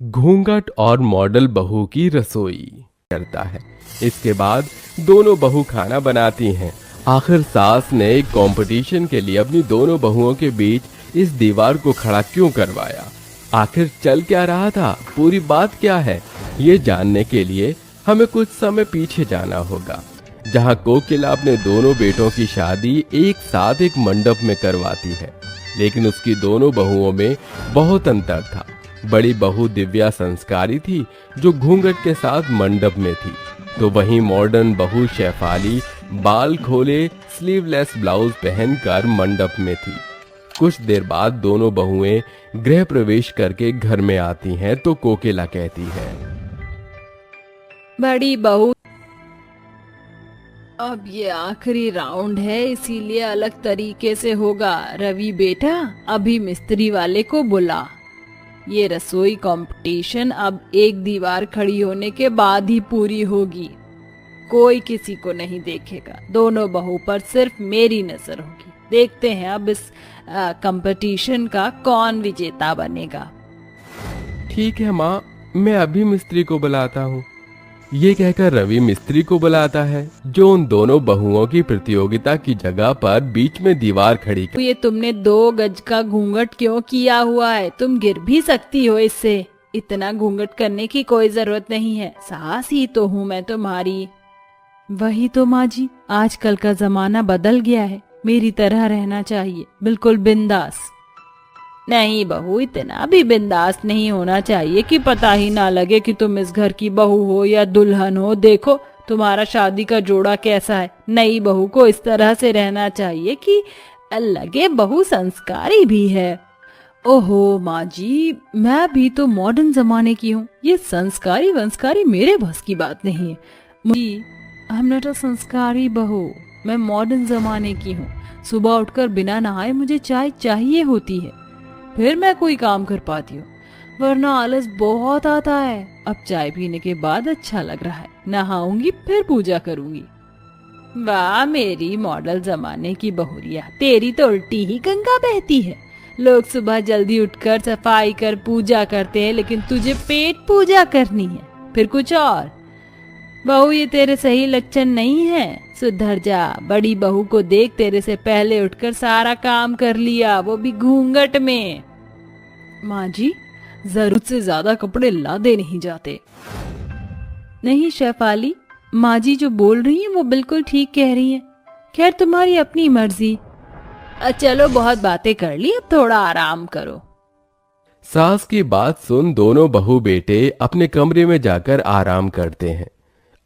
घूंघट और मॉडल बहू की रसोई करता है। इसके बाद दोनों बहू खाना बनाती हैं। आखिर सास ने एक कंपटीशन के लिए अपनी दोनों बहुओं के बीच इस दीवार को खड़ा क्यों करवाया? आखिर चल क्या रहा था? पूरी बात क्या है? ये जानने के लिए हमें कुछ समय पीछे जाना होगा, जहां कोकिला अपने दोनों बेटों की शादी एक साथ एक मंडप में करवाती है। लेकिन उसकी दोनों बहुओं में बहुत अंतर था। बड़ी बहू दिव्या संस्कारी थी, जो घूंघट के साथ मंडप में थी, तो वहीं मॉडर्न बहू शेफाली बाल खोले स्लीवलेस ब्लाउज पहनकर मंडप में थी। कुछ देर बाद दोनों बहुएं गृह प्रवेश करके घर में आती हैं तो कोकिला कहती है, बड़ी बहू, अब ये आखिरी राउंड है, इसीलिए अलग तरीके से होगा। रवि बेटा, अभी मिस्त्री वाले को बुला। ये रसोई कंपटीशन अब एक दीवार खड़ी होने के बाद ही पूरी होगी। कोई किसी को नहीं देखेगा, दोनों बहू पर सिर्फ मेरी नजर होगी। देखते हैं अब इस कंपटीशन का कौन विजेता बनेगा। ठीक है माँ, मैं अभी मिस्त्री को बुलाता हूँ। ये कहकर रवि मिस्त्री को बुलाता है, जो उन दोनों बहुओं की प्रतियोगिता की जगह पर बीच में दीवार खड़ी कर। ये तुमने 2 गज का घूंघट क्यों किया हुआ है? तुम गिर भी सकती हो इससे। इतना घूंघट करने की कोई जरूरत नहीं है, सास ही तो हूँ मैं तुम्हारी। वही तो माँ जी, आजकल का जमाना बदल गया है, मेरी तरह रहना चाहिए, बिल्कुल बिंदास। नहीं बहू, इतना भी बिंदास नहीं होना चाहिए कि पता ही ना लगे कि तुम इस घर की बहू हो या दुल्हन हो। देखो तुम्हारा शादी का जोड़ा कैसा है। नई बहू को इस तरह से रहना चाहिए कि लगे बहू संस्कारी भी है। ओहो माँ जी, मैं भी तो मॉडर्न जमाने की हूँ, ये संस्कारी वंस्कारी मेरे बस की बात नहीं है। जी, आई एम नॉट अ संस्कारी बहू, मैं मॉडर्न जमाने की हूँ। सुबह उठकर बिना नहाए मुझे चाय चाहिए होती है, फिर मैं कोई काम कर पाती हूँ, वरना आलस बहुत आता है। अब चाय पीने के बाद अच्छा लग रहा है, नहाऊंगी फिर पूजा करूंगी। वाह मेरी मॉडल जमाने की बहुरिया, तेरी तो उल्टी ही गंगा बहती है। लोग सुबह जल्दी उठकर सफाई कर पूजा करते हैं, लेकिन तुझे पेट पूजा करनी है, फिर कुछ और। बहू, ये तेरे सही लक्षण नहीं है, सुधर जा। बड़ी बहू को देख, तेरे से पहले उठकर सारा काम कर लिया, वो भी घूंघट में। माँ जी, जरूरत से ज्यादा कपड़े लादे नहीं जाते। नहीं शेफाली, माँ जी जो बोल रही हैं वो बिल्कुल ठीक कह रही हैं। खैर तुम्हारी अपनी मर्जी। चलो बहुत बातें कर ली, अब थोड़ा आराम करो। सास की बात सुन दोनों बहू बेटे अपने कमरे में जाकर आराम करते हैं।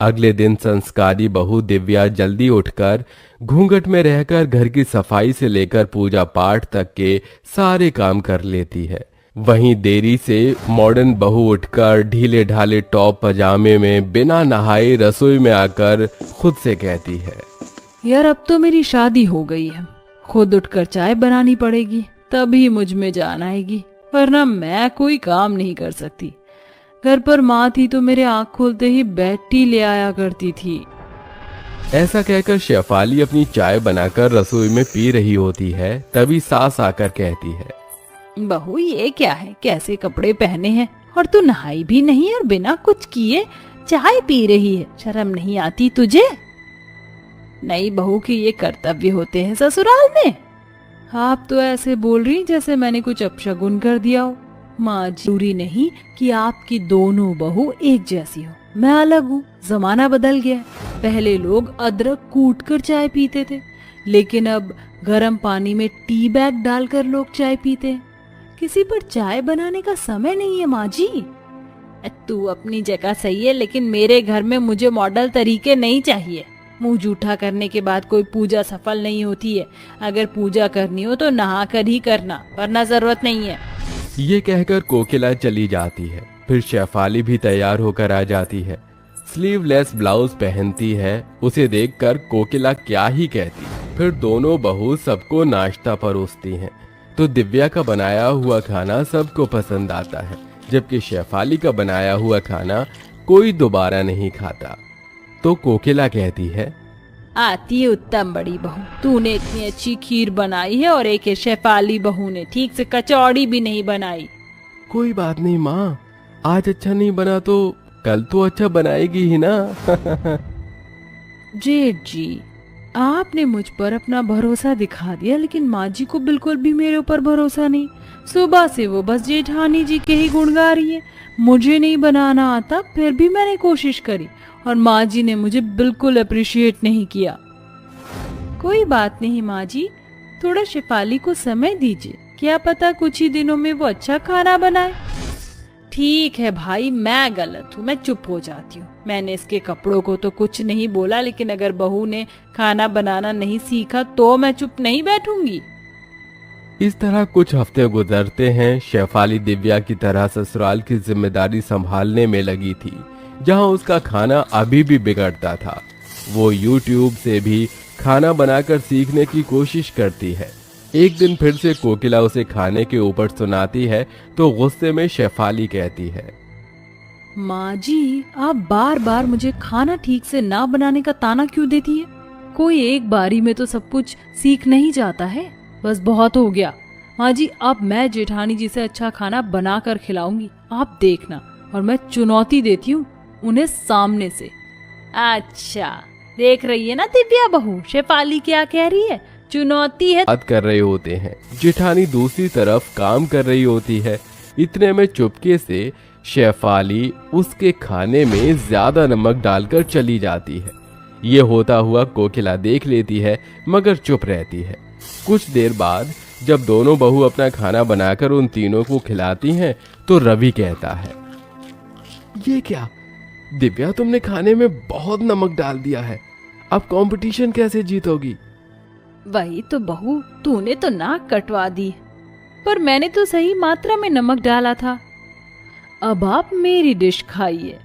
अगले दिन संस्कारी बहू दिव्या जल्दी उठकर घूंघट में रहकर घर की सफाई से लेकर पूजा पाठ तक के सारे काम कर लेती है। वहीं देरी से मॉडर्न बहू उठकर ढीले ढाले टॉप पजामे में बिना नहाए रसोई में आकर खुद से कहती है, यार अब तो मेरी शादी हो गई है, खुद उठकर चाय बनानी पड़ेगी, तभी मुझ में जान आएगी, वरना मैं कोई काम नहीं कर सकती। घर पर माँ थी तो मेरे आँख खोलते ही बैठी ले आया करती थी। ऐसा कहकर शेफाली अपनी चाय बनाकर रसोई में पी रही होती है, तभी सास आकर कहती है, बहू ये क्या है, कैसे कपड़े पहने हैं, और तू नहाई भी नहीं और बिना कुछ किए चाय पी रही है, शर्म नहीं आती तुझे? नई बहू के ये कर्तव्य होते हैं ससुराल में। आप तो ऐसे बोल रही जैसे मैंने कुछ अपशगुन कर दिया हो। माँ, जरूरी नहीं कि आपकी दोनों बहू एक जैसी हो, मैं अलग हूँ, जमाना बदल गया। पहले लोग अदरक कूट कर चाय पीते थे, लेकिन अब गर्म पानी में टी बैग डालकर लोग चाय पीते हैं। किसी पर चाय बनाने का समय नहीं है माँ जी। तू अपनी जगह सही है, लेकिन मेरे घर में मुझे मॉडल तरीके नहीं चाहिए। मुंह जूठा करने के बाद कोई पूजा सफल नहीं होती है। अगर पूजा करनी हो तो नहा कर ही करना, वरना जरूरत नहीं है। ये कहकर कोकिला चली जाती है। फिर शेफाली भी तैयार होकर आ जाती है, स्लीवलेस ब्लाउज पहनती है। उसे देखकर कोकिला क्या ही कहती। फिर दोनों बहू सबको नाश्ता परोसती हैं, तो दिव्या का बनाया हुआ खाना सबको पसंद आता है, जबकि शेफाली का बनाया हुआ खाना कोई दोबारा नहीं खाता। तो कोकिला कहती है, आती है उत्तम बड़ी बहू, तूने इतनी अच्छी खीर बनाई है और एक शेफाली बहू ने ठीक से कचौड़ी भी नहीं बनाई। कोई बात नहीं माँ, आज अच्छा नहीं बना तो कल तो अच्छा बनाएगी ही ना। जेठ जी, आपने मुझ पर अपना भरोसा दिखा दिया, लेकिन माँ जी को बिल्कुल भी मेरे ऊपर भरोसा नहीं। सुबह से वो बस जेठानी जी के ही गुण गा रही है। मुझे नहीं बनाना आता, फिर भी मैंने कोशिश करी और माँ जी ने मुझे बिल्कुल अप्रिशिएट नहीं किया। कोई बात नहीं माँ जी, थोड़ा शेफाली को समय दीजिए, क्या पता कुछ ही दिनों में वो अच्छा खाना बनाए। ठीक है भाई, मैं गलत हूँ, मैं चुप हो जाती हूँ। मैंने इसके कपड़ों को तो कुछ नहीं बोला, लेकिन अगर बहू ने खाना बनाना नहीं सीखा तो मैं चुप नहीं बैठूंगी। इस तरह कुछ हफ्ते गुजरते हैं। शेफाली दिव्या की तरह ससुराल की जिम्मेदारी संभालने में लगी थी, जहां उसका खाना अभी भी बिगड़ता था। वो YouTube से भी खाना बनाकर सीखने की कोशिश करती है। एक दिन फिर से कोकिला उसे खाने के ऊपर सुनाती है तो गुस्से में शेफाली कहती है, माँ जी, आप बार बार मुझे खाना ठीक से ना बनाने का ताना क्यों देती है? कोई एक बारी में तो सब कुछ सीख नहीं जाता है। बस बहुत हो गया। माँ जी, अब मैं जेठानी जी से अच्छा खाना बना कर खिलाऊंगी, आप देखना। और मैं चुनौती देती हूँ उन्हें सामने से। अच्छा, देख रही है ना दिव्या बहू, शेफाली क्या कह रही है, चुनौती है। बात कर रहे होते हैं, जेठानी दूसरी तरफ काम कर रही होती है। इतने में चुपके से शेफाली उसके खाने में ज्यादा नमक डालकर चली जाती है। ये होता हुआ कोकिला देख लेती है, मगर चुप रहती है। कुछ देर बाद जब दोनों बहू अपना खाना बनाकर उन तीनों को खिलाती हैं, तो रवि कहता है, ये क्या दिव्या, तुमने खाने में बहुत नमक डाल दिया है, अब कंपटीशन कैसे जीतोगी? वही तो बहू, तूने तो नाक कटवा दी, पर मैंने तो सही मात्रा में नमक डाला था। अब आप मेरी डिश खाइए।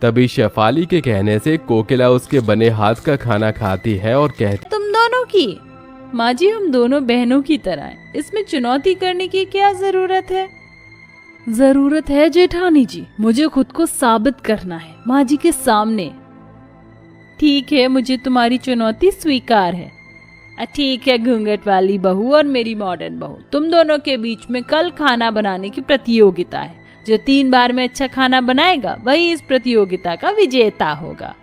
तभी शेफाली के कहने से कोकिला उसके बने हाथ का खाना खाती है और कहती, तुम दोनों की माँ जी, हम दोनों बहनों की तरह हैं, इसमें चुनौती करने की क्या जरूरत है? जरूरत है जेठानी जी, मुझे खुद को साबित करना है माँ जी के सामने। ठीक है, मुझे तुम्हारी चुनौती स्वीकार है। ठीक है घूंघट वाली बहू और मेरी मॉडर्न बहू, तुम दोनों के बीच में कल खाना बनाने की प्रतियोगिता है। जो 3 बार में अच्छा खाना बनाएगा वही इस प्रतियोगिता का विजेता होगा।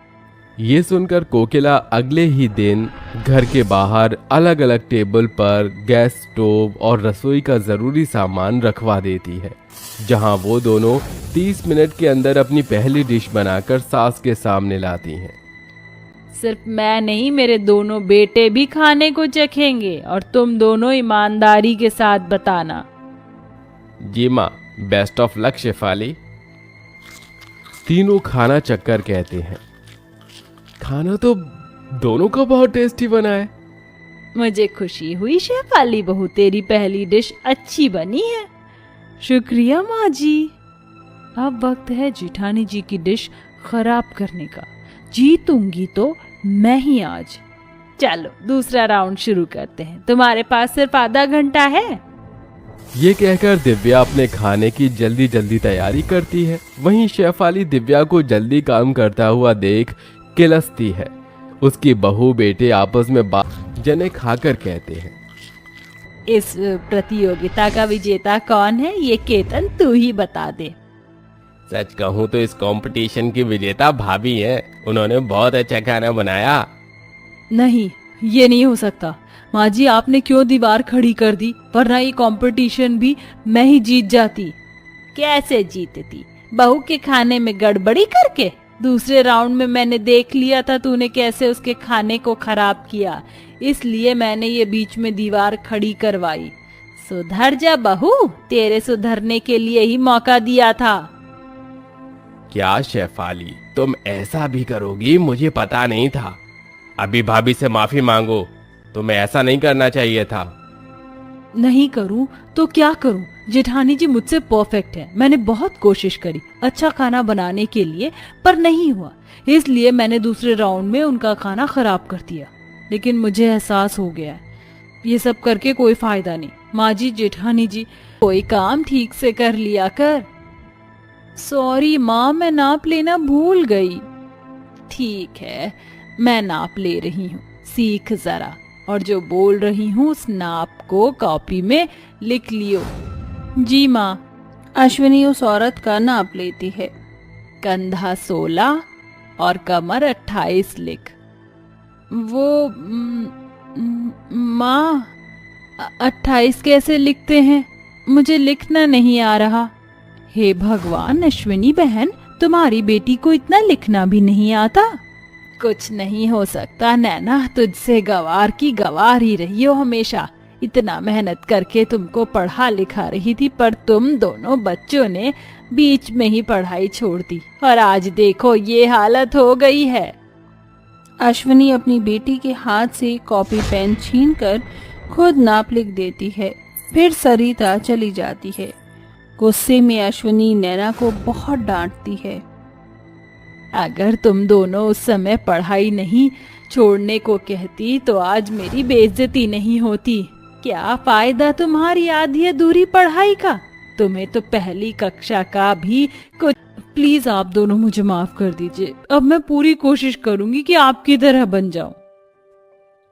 ये सुनकर कोकिला अगले ही दिन घर के बाहर अलग अलग टेबल पर गैस स्टोव और रसोई का जरूरी सामान रखवा देती है, जहां वो दोनों 30 मिनट के अंदर अपनी पहली डिश बनाकर सास के सामने लाती हैं। सिर्फ मैं नहीं, मेरे दोनों बेटे भी खाने को चखेंगे और तुम दोनों ईमानदारी के साथ बताना। जी माँ, बेस्ट ऑफ लक शेफाली। तीनों खाना चक्कर कहते हैं, खाना तो दोनों का बहुत टेस्टी बना है। मुझे खुशी हुई शेफाली बहू, तेरी पहली डिश अच्छी बनी है। शुक्रिया माँ जी। अब वक्त है जेठानी जी की डिश खराब करने का। जीतूंगी तो मैं ही आज। चलो दूसरा राउंड शुरू करते हैं, तुम्हारे पास सिर्फ आधा घंटा है। ये कहकर दिव्या अपने खाने की जल्दी जल्दी तैयारी करती है। वहीं शेफाली दिव्या को जल्दी काम करता हुआ देख किलसती है। उसकी बहू बेटे आपस में जने खाकर कहते हैं, इस प्रतियोगिता का विजेता कौन है, ये केतन तू ही बता दे। सच कहूँ तो इस कंपटीशन की विजेता भाभी है, उन्होंने बहुत अच्छा खाना बनाया। नहीं, ये नहीं हो सकता। माँ जी, आपने क्यों दीवार खड़ी कर दी, वरना ये कंपटीशन भी मैं ही जीत जाती। कैसे जीतती? बहू के खाने में गड़बड़ी करके। दूसरे राउंड में मैंने देख लिया था तूने कैसे उसके खाने को खराब किया, इसलिए मैंने ये बीच में दीवार खड़ी करवाई। सुधर जा बहू, तेरे सुधरने के लिए ही मौका दिया था। क्या शेफाली, तुम ऐसा भी करोगी? मुझे पता नहीं था। अभी भाभी से माफी मांगो, तुम्हें ऐसा नहीं करना चाहिए था। नहीं करूं तो क्या करूं? जेठानी जी मुझसे परफेक्ट है। मैंने बहुत कोशिश करी अच्छा खाना बनाने के लिए, पर नहीं हुआ, इसलिए मैंने दूसरे राउंड में उनका खाना खराब कर दिया। लेकिन मुझे एहसास हो गया ये सब करके कोई फायदा नहीं। माँ जी, जेठानी जी, कोई काम ठीक से कर लिया कर। सॉरी माँ, मैं नाप लेना भूल गई। ठीक है, मैं नाप ले रही हूँ, सीख जरा, और जो बोल रही हूँ उस नाप को कॉपी में लिख लियो। जी माँ। अश्विनी उस औरत का नाप लेती है। कंधा 16 और कमर 28 लिख। वो माँ, 28 कैसे लिखते हैं? मुझे लिखना नहीं आ रहा। हे भगवान अश्विनी बहन, तुम्हारी बेटी को इतना लिखना भी नहीं आता? कुछ नहीं हो सकता नैना, तुझसे गवार की गवार ही रही हो हमेशा। इतना मेहनत करके तुमको पढ़ा लिखा रही थी, पर तुम दोनों बच्चों ने बीच में ही पढ़ाई छोड़ दी और आज देखो ये हालत हो गई है। अश्विनी अपनी बेटी के हाथ से कॉपी पेन छीनकर खुद नाप लिख देती है। फिर सरिता चली जाती है। गुस्से में अश्विनी नैना को बहुत डांटती है। अगर तुम दोनों उस समय पढ़ाई नहीं छोड़ने को कहती तो आज मेरी बेइज्जती नहीं होती। क्या फायदा तुम्हारी आधी अधूरी पढ़ाई का? तुम्हें तो पहली कक्षा का भी कुछ। प्लीज आप दोनों मुझे माफ कर दीजिए। अब मैं पूरी कोशिश करूंगी कि आपकी तरह बन जाऊं।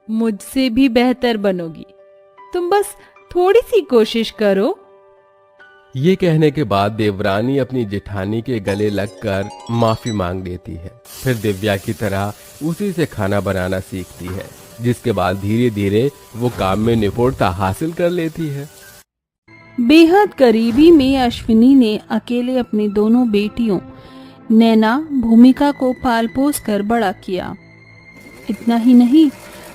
मुझसे भी बेहतर बनोगी। तुम बस थोड़ी सी कोशिश करो। ये कहने के बाद देवरानी अपनी जेठानी के गले लगकर माफी मांग लेती है। फिर दिव्या की तरह उसी से खाना बनाना सीखती है, जिसके बाद धीरे धीरे वो काम में निपुणता हासिल कर लेती है। बेहद करीबी में अश्विनी ने अकेले अपनी दोनों बेटियों नैना, भूमिका को पाल पोस कर बड़ा किया। इतना ही नहीं,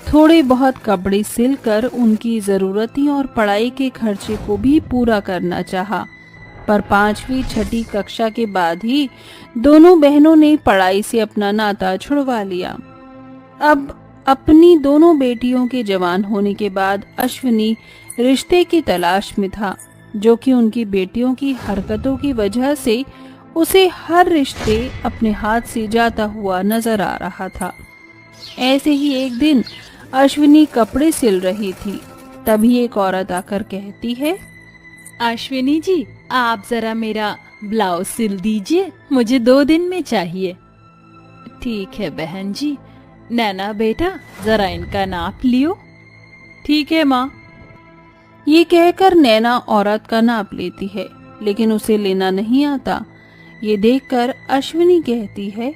थोड़े बहुत कपड़े सिलकर उनकी जरूरतें और पढ़ाई के खर्चे को भी पूरा करना चाहा। पर 5वीं 6ठी कक्षा के बाद ही दोनों बहनों ने पढ़ाई से अपना नाता छुड़वा लिया। अब अपनी दोनों बेटियों के जवान होने के बाद अश्विनी रिश्ते की तलाश में था, जो कि उनकी बेटियों की हरकतों की वजह से उसे हर रिश्ते अपने हाथ से जाता हुआ नजर आ रहा था। ऐसे ही एक दिन अश्विनी कपड़े सिल रही थी, तभी एक औरत आकर कहती है, अश्विनी जी, आप जरा मेरा ब्लाउज सिल दीजिए, मुझे 2 दिन में चाहिए। ठीक है बहन जी। नैना बेटा, जरा इनका नाप लियो। ठीक है माँ। ये कहकर नैना औरत का नाप लेती है, लेकिन उसे लेना नहीं आता। ये देखकर अश्विनी कहती है,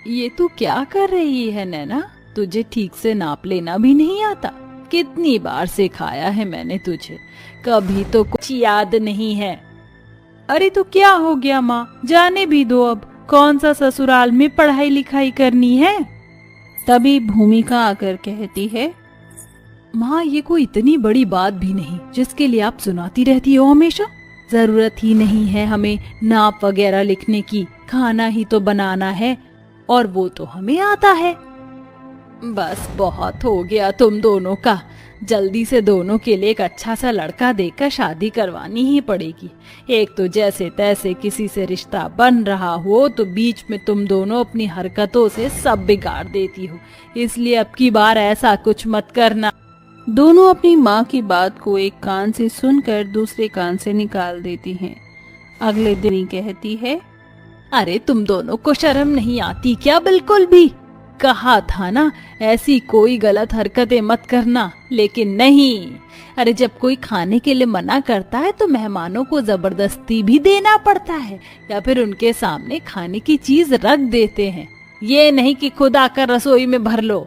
ये तू क्या कर रही है नैना? तुझे ठीक से नाप लेना भी नहीं आता? कितनी बार सिखाया है मैंने तुझे, कभी तो कुछ याद नहीं है। अरे तो क्या हो गया माँ, जाने भी दो, अब कौन सा ससुराल में पढ़ाई लिखाई करनी है। तभी भूमिका आकर कहती है, माँ ये कोई इतनी बड़ी बात भी नहीं जिसके लिए आप सुनाती रहती हो हमेशा। जरूरत ही नहीं है हमें नाप वगैरह लिखने की, खाना ही तो बनाना है और वो तो हमें आता है। बस बहुत हो गया तुम दोनों का। जल्दी से दोनों के लिए एक अच्छा सा लड़का देकर शादी करवानी ही पड़ेगी। एक तो जैसे तैसे किसी से रिश्ता बन रहा हो तो बीच में तुम दोनों अपनी हरकतों से सब बिगाड़ देती हो, इसलिए अब की बार ऐसा कुछ मत करना। दोनों अपनी माँ की बात को एक कान से सुनकर दूसरे कान से निकाल देती हैं। अगले दिन ही कहती है, अरे तुम दोनों को शर्म नहीं आती क्या बिल्कुल भी? कहा था ना ऐसी कोई गलत हरकतें मत करना, लेकिन नहीं। अरे जब कोई खाने के लिए मना करता है तो मेहमानों को जबरदस्ती भी देना पड़ता है या फिर उनके सामने खाने की चीज रख देते हैं, ये नहीं कि खुद आकर रसोई में भर लो।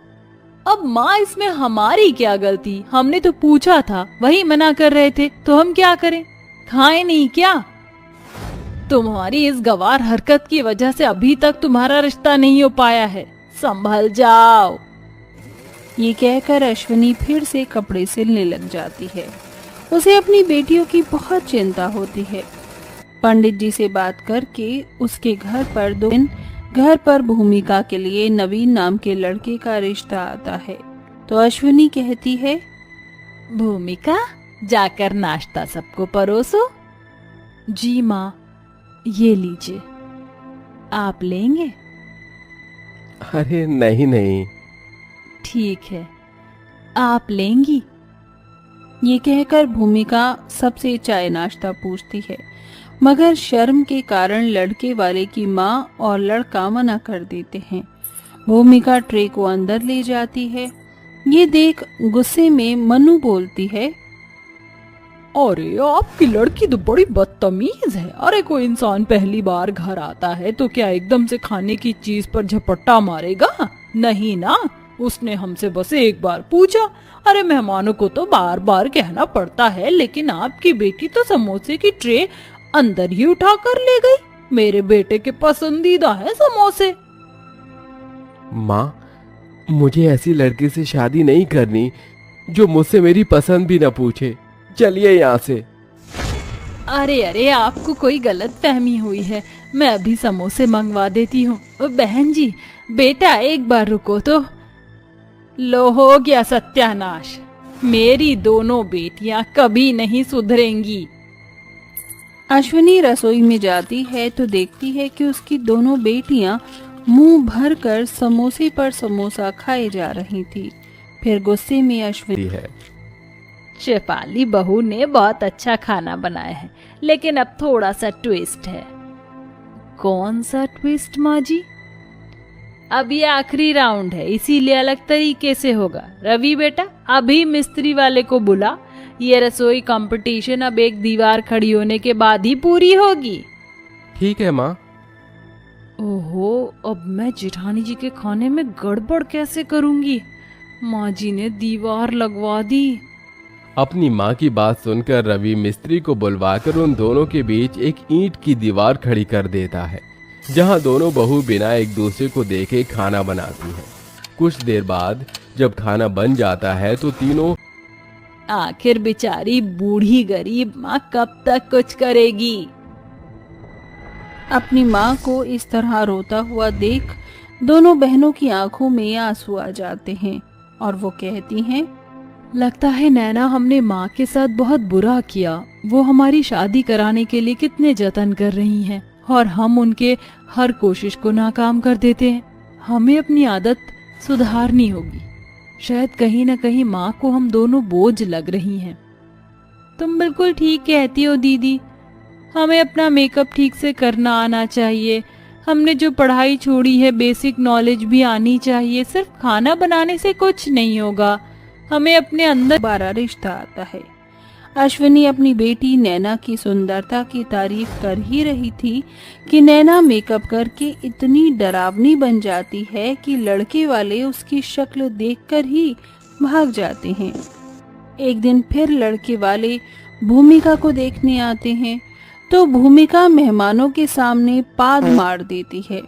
अब माँ इसमें हमारी क्या गलती? हमने तो पूछा था, वही मना कर रहे थे तो हम क्या करें? खाए नहीं क्या? तुम्हारी इस गवार हरकत की वजह से अभी तक तुम्हारा रिश्ता नहीं हो पाया है, संभल जाओ। ये कहकर अश्विनी फिर से कपड़े सिलने लग जाती है। उसे अपनी बेटियों की बहुत चिंता होती है। पंडित जी से बात करके उसके घर पर 2 दिन घर पर भूमिका के लिए नवीन नाम के लड़के का रिश्ता आता है। तो अश्विनी कहती है, भूमिका जाकर नाश्ता सबको परोसो। जी माँ, ये लीजिए। आप लेंगे? अरे नहीं नहीं। ठीक है, आप लेंगी? ये कहकर भूमिका सबसे चाय नाश्ता पूछती है, मगर शर्म के कारण लड़के वाले की माँ और लड़का मना कर देते हैं। भूमिका ट्रे को अंदर ले जाती है। ये देख गुस्से में मनु बोलती है, अरे आपकी लड़की तो बड़ी बदतमीज है। अरे कोई इंसान पहली बार घर आता है तो क्या एकदम से खाने की चीज पर झपट्टा मारेगा? नहीं ना, उसने हमसे बस एक बार पूछा। अरे मेहमानों को तो बार बार कहना पड़ता है, लेकिन आपकी बेटी तो समोसे की ट्रे अंदर ही उठा कर ले गई। मेरे बेटे के पसंदीदा है समोसे। माँ, मुझे ऐसी लड़की से शादी नहीं करनी जो मुझसे मेरी पसंद भी न पूछे। चलिए यहाँ से। अरे अरे, आपको कोई गलत फहमी हुई है। मैं अभी समोसे मंगवा देती हूँ। बहन जी, बेटा एक बार रुको तो। लो हो गया सत्यानाश। मेरी दोनों बेटियां कभी नहीं सुधरेंगी। अश्विनी रसोई में जाती है तो देखती है कि उसकी दोनों बेटियां मुंह भर कर समोसे पर समोसा खाए जा रही थी। फिर गुस्से में अश्विनी है शेफाली बहू ने बहुत अच्छा खाना बनाया है, लेकिन अब थोड़ा सा ट्विस्ट है। कौन सा ट्विस्ट माँ जी? अब ये आखिरी राउंड है, इसीलिए अलग तरीके से होगा। रवि बेटा, अभी मिस्त्री वाले को बुला। ये रसोई कंपटीशन अब एक दीवार खड़ी होने के बाद ही पूरी होगी। ठीक है माँ। ओहो, अब मैं जेठानी जी के खाने में गड़बड़ कैसे करूंगी? माँ जी ने दीवार लगवा दी। अपनी माँ की बात सुनकर रवि मिस्त्री को बुलवाकर उन दोनों के बीच एक ईंट की दीवार खड़ी कर देता है, जहाँ दोनों बहू बिना एक दूसरे को देखे खाना बनाती हैं। कुछ देर बाद जब खाना बन जाता है तो तीनों आखिर बेचारी बूढ़ी गरीब माँ कब तक कुछ करेगी? अपनी माँ को इस तरह रोता हुआ देख दोनों बहनों की आंखों में आंसू आ जाते हैं और वो कहती हैं, लगता है नैना, हमने माँ के साथ बहुत बुरा किया। वो हमारी शादी कराने के लिए कितने जतन कर रही हैं और हम उनके हर कोशिश को नाकाम कर देते हैं। हमें अपनी आदत सुधारनी होगी। शायद कहीं न कहीं माँ को हम दोनों बोझ लग रही हैं। तुम बिल्कुल ठीक कहती हो दीदी। हमें अपना मेकअप ठीक से करना आना चाहिए। हमने जो पढ़ाई छोड़ी है, बेसिक नॉलेज भी आनी चाहिए। सिर्फ खाना बनाने से कुछ नहीं होगा। हमें अपने अंदर दोबारा रिश्ता आता है। अश्विनी अपनी बेटी नैना की सुंदरता की तारीफ कर ही रही थी कि नैना मेकअप करके इतनी डरावनी बन जाती है कि लड़के वाले उसकी शक्ल देखकर ही भाग जाते हैं। एक दिन फिर लड़के वाले भूमिका को देखने आते हैं तो भूमिका मेहमानों के सामने पाद मार देती है।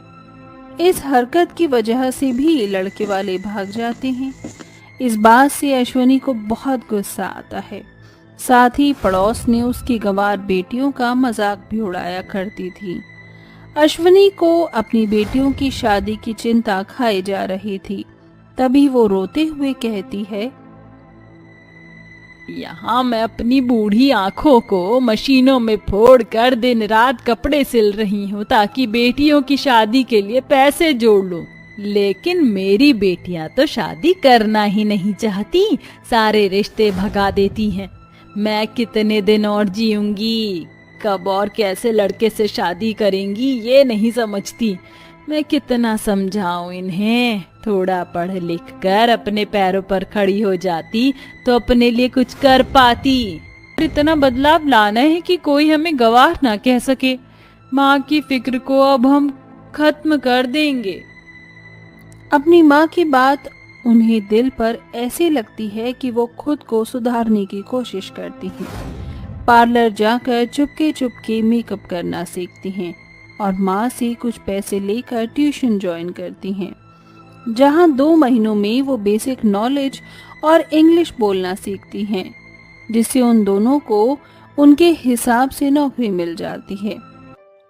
इस हरकत की वजह से भी लड़के वाले भाग जाते हैं। इस बात से अश्विनी को बहुत गुस्सा आता है। साथ ही पड़ोस ने उसकी गंवार बेटियों का मजाक भी उड़ाया करती थी। अश्विनी को अपनी बेटियों की शादी की चिंता खाई जा रही थी। तभी वो रोते हुए कहती है, यहाँ मैं अपनी बूढ़ी आंखों को मशीनों में फोड़कर दिन रात कपड़े सिल रही हूँ ताकि बेटियों की शादी के लिए पैसे जोड़ लूं। लेकिन मेरी बेटियां तो शादी करना ही नहीं चाहती, सारे रिश्ते भगा देती हैं। मैं कितने दिन और जीऊंगी? कब और कैसे लड़के से शादी करेंगी ये नहीं समझती। मैं कितना समझाऊं इन्हें। थोड़ा पढ़ लिख कर अपने पैरों पर खड़ी हो जाती तो अपने लिए कुछ कर पाती। इतना बदलाव लाना है कि कोई हमें गवाह ना कह सके। माँ की फिक्र को अब हम खत्म कर देंगे। अपनी माँ की बात उन्हें दिल पर ऐसे लगती है कि वो खुद को सुधारने की कोशिश करती हैं। पार्लर जाकर चुपके चुपके मेकअप करना सीखती हैं और माँ से कुछ पैसे लेकर ट्यूशन ज्वाइन करती हैं, जहाँ 2 महीनों में वो बेसिक नॉलेज और इंग्लिश बोलना सीखती हैं, जिससे उन दोनों को उनके हिसाब से नौकरी मिल जाती है।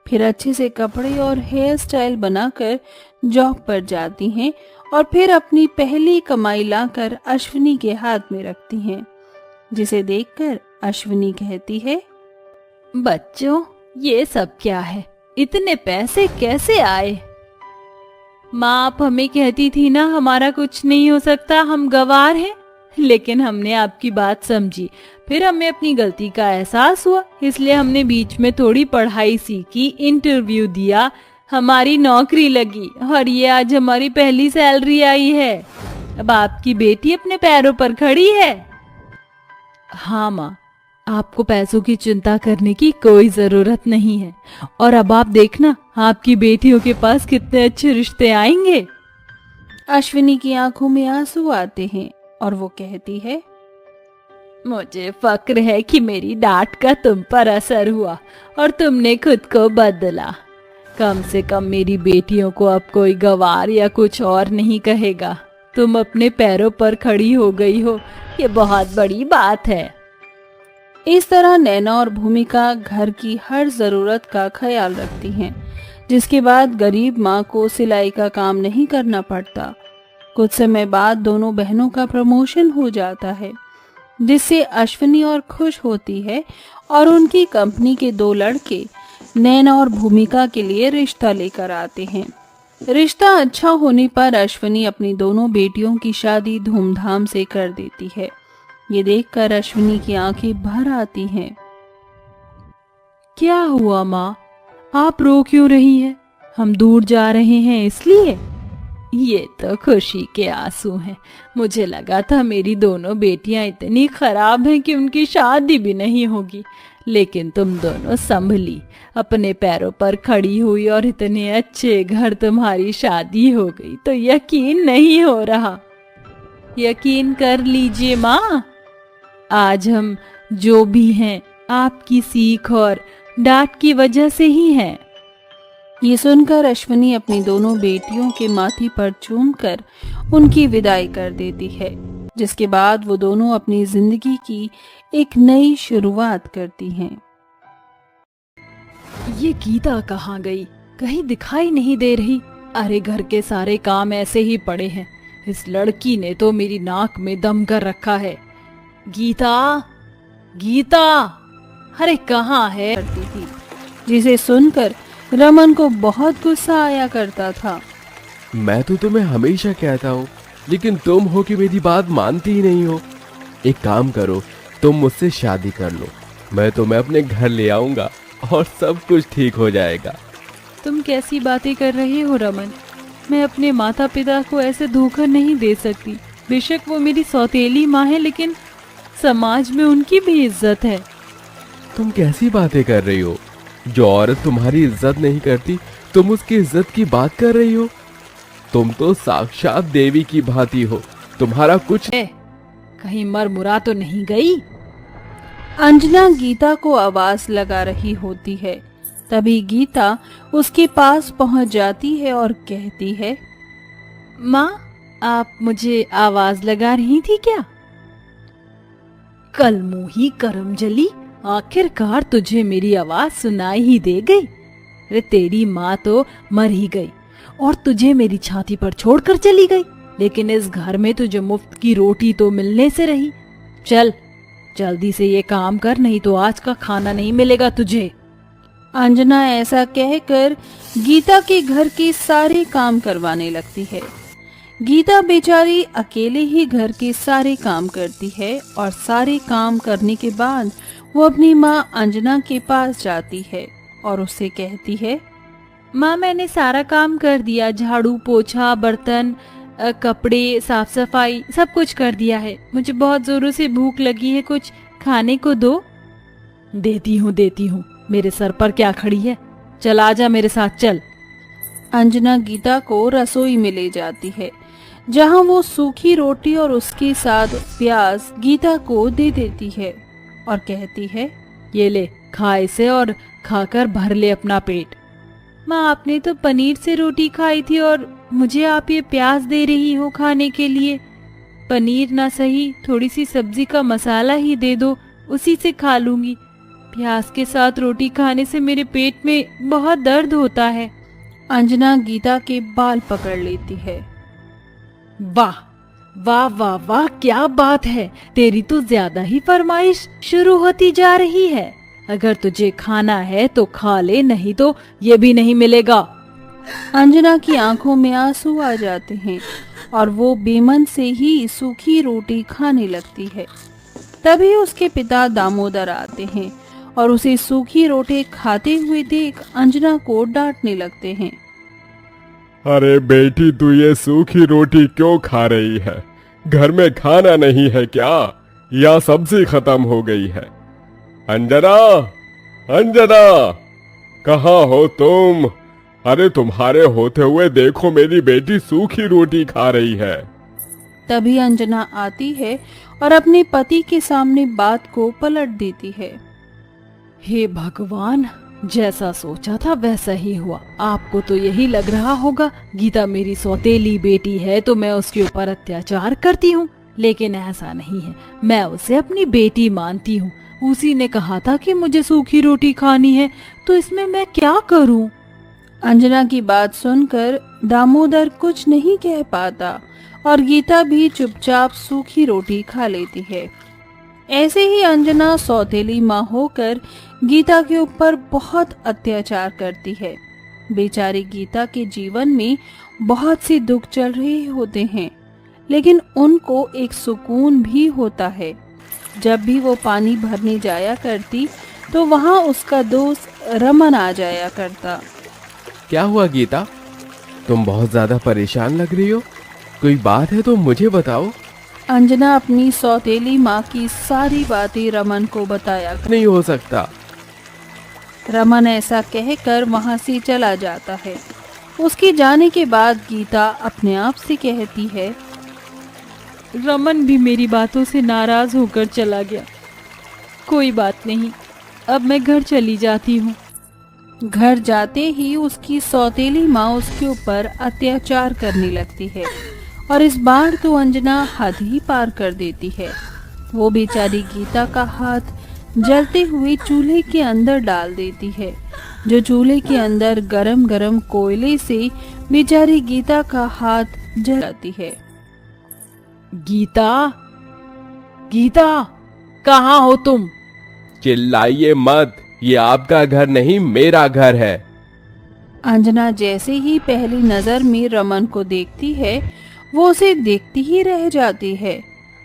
फिर अच्छे से कपड़े और हेयर स्टाइल बनाकर जॉब पर जाती हैं और फिर अपनी पहली कमाई लाकर अश्विनी के हाथ में रखती हैं, जिसे देखकर अश्विनी कहती है, बच्चों ये सब क्या है? इतने पैसे कैसे आए? माँ आप हमें कहती थी ना हमारा कुछ नहीं हो सकता, हम गंवार हैं। लेकिन हमने आपकी बात समझी, फिर हमें अपनी गलती का एहसास हुआ, इसलिए हमने बीच में थोड़ी पढ़ाई सीखी, इंटरव्यू दिया, हमारी नौकरी लगी और ये आज हमारी पहली सैलरी आई है। अब आपकी बेटी अपने पैरों पर खड़ी है। हाँ माँ, आपको पैसों की चिंता करने की कोई जरूरत नहीं है। और अब आप देखना आपकी बेटियों के पास कितने अच्छे रिश्ते आएंगे। अश्विनी की आंखों में आंसू आते हैं और वो कहती है, मुझे फक्र है कि मेरी डांट का तुम पर असर हुआ और तुमने खुद को बदला। कम से कम मेरी बेटियों को अब कोई गवार या कुछ और नहीं कहेगा। तुम अपने पैरों पर खड़ी हो गई हो, ये बहुत बड़ी बात है। इस तरह नैना और भूमिका घर की हर जरूरत का ख्याल रखती हैं, जिसके बाद गरीब माँ को सिलाई का काम नहीं करना पड़ता। कुछ समय बाद दोनों बहनों का प्रमोशन हो जाता है, जिससे अश्विनी और खुश होती है और उनकी कंपनी के 2 लड़के नैना और भूमिका के लिए रिश्ता लेकर आते हैं। रिश्ता अच्छा होने पर अश्विनी अपनी दोनों बेटियों की शादी धूमधाम से कर देती है। ये देखकर अश्विनी की आंखें भर आती हैं। क्या हुआ माँ, आप रो क्यों रही हैं? हम दूर जा रहे हैं इसलिए? ये तो खुशी के आंसू हैं। मुझे लगा था मेरी दोनों बेटियां इतनी खराब हैं कि उनकी शादी भी नहीं होगी, लेकिन तुम दोनों संभली, अपने पैरों पर खड़ी हुई और इतने अच्छे घर तुम्हारी शादी हो गई तो यकीन नहीं हो रहा। यकीन कर लीजिए माँ, आज हम जो भी हैं आपकी सीख और डांट की वजह से ही हैं। ये सुनकर अश्विनी अपनी दोनों बेटियों के माथे पर चूमकर उनकी विदाई कर देती है, जिसके बाद वो दोनों अपनी जिंदगी की एक नई शुरुआत करती हैं। ये गीता कहाँ गई? कहीं दिखाई नहीं दे रही। अरे घर के सारे काम ऐसे ही पड़े हैं, इस लड़की ने तो मेरी नाक में दम कर रखा है। गीता, गीता, अरे कहाँ है? करती थी, जिसे सुनकर रमन को बहुत गुस्सा आया करता था। मैं तो तुम्हें हमेशा कहता हूँ, लेकिन तुम हो कि मेरी बात मानती ही नहीं हो। एक काम करो, तुम मुझसे शादी कर लो, मैं तुम्हें अपने घर ले आऊंगा और सब कुछ ठीक हो जाएगा। तुम कैसी बातें कर रहे हो रमन? मैं अपने माता पिता को ऐसे धोखा नहीं दे सकती। बेशक वो मेरी सौतेली माँ है, लेकिन समाज में उनकी भी इज्जत है। तुम कैसी बातें कर रही हो? जो औरत तुम्हारी इज्जत नहीं करती, तुम उसकी इज्जत की बात कर रही हो? तुम तो साक्षात देवी की भांति हो, तुम्हारा कुछ कहीं मर मुरा तो नहीं गई? अंजना गीता को आवाज लगा रही होती है। तभी गीता उसके पास पहुंच जाती है और कहती है, माँ, आप मुझे आवाज लगा रही थी क्या? कल मुही करम जली, आखिरकार तुझे मेरी आवाज सुनाई ही दे गई। अरे तेरी माँ तो मर ही गई और तुझे मेरी छाती पर छोड़कर चली गई, लेकिन इस घर में तुझे मुफ्त की रोटी तो मिलने से रही। चल जल्दी से ये काम कर, नहीं तो आज का खाना नहीं मिलेगा तुझे। अंजना ऐसा कहकर गीता के घर के सारे काम करवाने लगती है। गीता बेचारी अकेले ही घर के सारे काम करती है और सारे काम करने के बाद वो अपनी माँ अंजना के पास जाती है और उससे कहती है, माँ मैंने सारा काम कर दिया, झाड़ू पोछा बर्तन कपड़े साफ सफाई सब कुछ कर दिया है। मुझे बहुत जोरों से भूख लगी है, कुछ खाने को दो। देती हूँ, मेरे सर पर क्या खड़ी है? चल आजा मेरे साथ चल। अंजना गीता को रसोई में ले जाती है, जहाँ वो सूखी रोटी और उसके साथ प्याज गीता को दे देती है और कहती है, ये ले खा इसे और खाकर भर ले अपना पेट। माँ आपने तो पनीर से रोटी खाई थी और मुझे आप ये प्याज दे रही हो खाने के लिए। पनीर ना सही, थोड़ी सी सब्जी का मसाला ही दे दो, उसी से खा लूंगी। प्याज के साथ रोटी खाने से मेरे पेट में बहुत दर्द होता है। अंजना गीता के बाल पकड़ लेती है। वाह वाह वाह वाह, क्या बात है, तेरी तो ज्यादा ही फरमाइश शुरू होती जा रही है। अगर तुझे खाना है तो खा ले, नहीं तो ये भी नहीं मिलेगा। अंजना की आंखों में आंसू आ जाते हैं और वो बेमन से ही सूखी रोटी खाने लगती है। तभी उसके पिता दामोदर आते हैं और उसे सूखी रोटी खाते हुए देख अंजना को डांटने लगते हैं। अरे बेटी, तू ये सूखी रोटी क्यों खा रही है? घर में खाना नहीं है क्या? या सब्जी खत्म हो गई है? अंजना, अंजना, कहाँ हो तुम? अरे तुम्हारे होते हुए देखो मेरी बेटी सूखी रोटी खा रही है। तभी अंजना आती है और अपने पति के सामने बात को पलट देती है। हे भगवान, जैसा सोचा था वैसा ही हुआ। आपको तो यही लग रहा होगा गीता मेरी सौतेली बेटी है तो मैं उसके ऊपर अत्याचार करती हूँ, लेकिन ऐसा नहीं है। मैं उसे अपनी बेटी मानती हूँ। उसी ने कहा था कि मुझे सूखी रोटी खानी है, तो इसमें मैं क्या करूँ? अंजना की बात सुनकर दामोदर कुछ नहीं कह पाता और गीता भी चुपचाप सूखी रोटी खा लेती है। ऐसे ही अंजना सौतेली माँ होकर गीता के ऊपर बहुत अत्याचार करती है। बेचारी गीता के जीवन में बहुत सी दुख चल रहे होते हैं, लेकिन उनको एक सुकून भी होता है। जब भी वो पानी भरने जाया करती तो वहाँ उसका दोस्त रमन आ जाया करता। क्या हुआ गीता, तुम बहुत ज्यादा परेशान लग रही हो? कोई बात है तो मुझे बताओ। अंजना अपनी सौतेली माँ की सारी बातें रमन को बताया। नहीं हो सकता। रमन ऐसा कहकर वहाँ से चला जाता है। उसके जाने के बाद गीता अपने आप से कहती है, रमन भी मेरी बातों से नाराज होकर चला गया। कोई बात नहीं, अब मैं घर चली जाती हूँ। घर जाते ही उसकी सौतेली माँ उसके ऊपर अत्याचार करने लगती है और इस बार तो अंजना हद ही पार कर देती है। वो बेचारी गीता का हाथ जलते हुए चूल्हे के अंदर डाल देती है, जो चूल्हे के अंदर गरम गरम कोयले से बेचारी गीता का हाथ जल जाती है। गीता, गीता, कहाँ हो तुम? चिल्लाइए मत, ये आपका घर नहीं मेरा घर है। अंजना जैसे ही पहली नजर में रमन को देखती है, वो उसे देखती ही रह जाती है।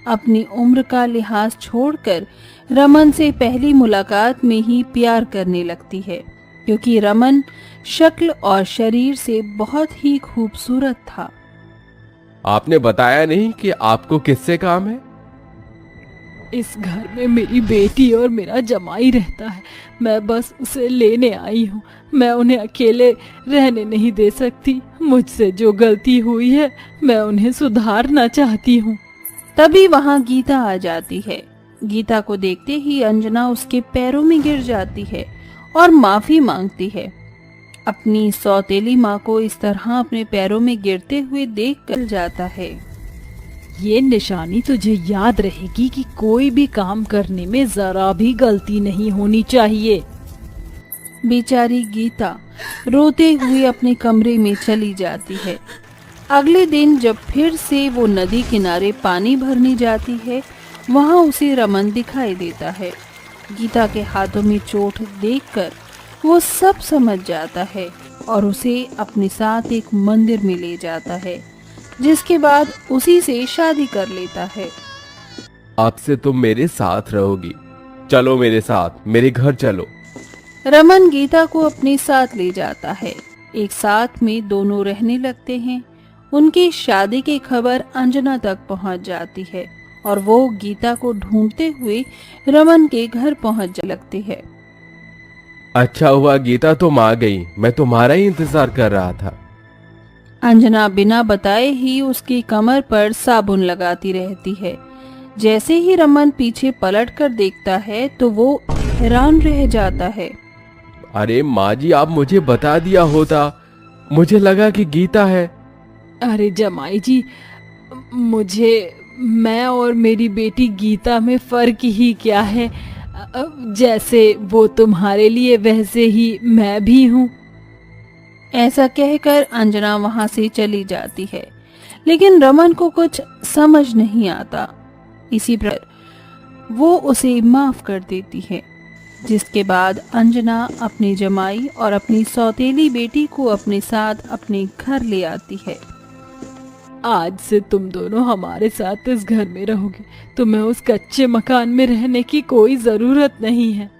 अपनी उम्र का लिहाज छोड़कर रमन से पहली मुलाकात में ही प्यार करने लगती है, क्योंकि रमन शक्ल और शरीर से बहुत ही खूबसूरत था। आपने बताया नहीं कि आपको किससे काम है? इस घर में मेरी बेटी और मेरा जमाई रहता है। मैं बस उसे लेने आई हूँ। मैं उन्हें अकेले रहने नहीं दे सकती। मुझसे जो गलती हुई है मैं उन्हें सुधारना चाहती हूँ। तभी वहाँ गीता आ जाती है। गीता को देखते ही अंजना उसके पैरों में गिर जाती है और माफी मांगती है। अपनी सौतेली माँ को इस तरह अपने पैरों में गिरते हुए देख कर जाता है। ये निशानी तुझे याद रहेगी कि कोई भी काम करने में जरा भी गलती नहीं होनी चाहिए। बेचारी गीता रोते हुए अपने कमरे में चली जाती है। अगले दिन जब फिर से वो नदी किनारे पानी भरने जाती है, वहाँ उसे रमन दिखाई देता है। गीता के हाथों में चोट देखकर वो सब समझ जाता है और उसे अपने साथ एक मंदिर में ले जाता है, जिसके बाद उसी से शादी कर लेता है। अब से तुम मेरे साथ रहोगी। चलो मेरे साथ, मेरे घर चलो। रमन गीता को अपने साथ ले जाता है। एक साथ में दोनों रहने लगते हैं। उनकी शादी की खबर अंजना तक पहुंच जाती है और वो गीता को ढूंढते हुए रमन के घर पहुंच लगती है। अच्छा हुआ गीता तुम आ गई, मैं तुम्हारा ही इंतजार कर रहा था। अंजना बिना बताए ही उसकी कमर पर साबुन लगाती रहती है। जैसे ही रमन पीछे पलटकर देखता है तो वो हैरान रह जाता है। अरे माँ जी, आप मुझे बता दिया होता, मुझे लगा कि गीता है। अरे जमाई जी, मैं और मेरी बेटी गीता में फर्क ही क्या है। जैसे वो तुम्हारे लिए वैसे ही मैं भी हूँ। ऐसा कहकर अंजना वहां से चली जाती है, लेकिन रमन को कुछ समझ नहीं आता। इसी प्रकार वो उसे माफ कर देती है, जिसके बाद अंजना अपनी जमाई और अपनी सौतेली बेटी को अपने साथ अपने घर ले आती है। आज से तुम दोनों हमारे साथ इस घर में रहोगे। तुम्हें उस कच्चे मकान में रहने की कोई जरूरत नहीं है।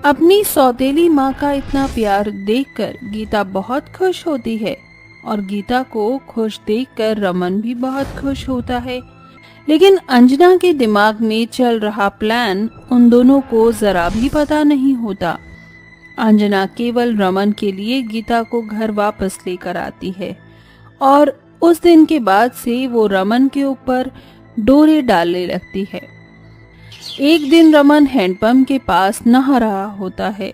अपनी सौतेली माँ का इतना प्यार देखकर गीता बहुत खुश होती है और गीता को खुश देखकर रमन भी बहुत खुश होता है। लेकिन अंजना के दिमाग में चल रहा प्लान उन दोनों को जरा भी पता नहीं होता। अंजना केवल रमन के लिए गीता को घर वापस लेकर आती है और उस दिन के बाद से वो रमन के ऊपर डोरे डालने लगती है। एक दिन रमन हैंडपंप के पास नहा रहा होता है।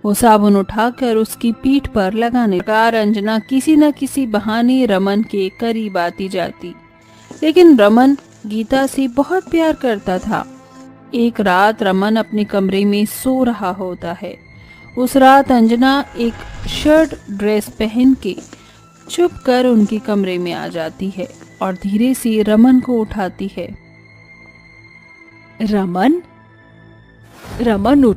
वो साबुन उठाकर उसकी पीठ पर लगाने लगा। अंजना किसी न किसी बहाने रमन के करीब आती जाती, लेकिन रमन गीता से बहुत प्यार करता था। एक रात रमन अपने कमरे में सो रहा होता है। उस रात अंजना एक शर्ट ड्रेस पहन के चुप कर उनके कमरे में आ जाती है और धीरे से रमन को उठाती है। रमन, रमन उठ।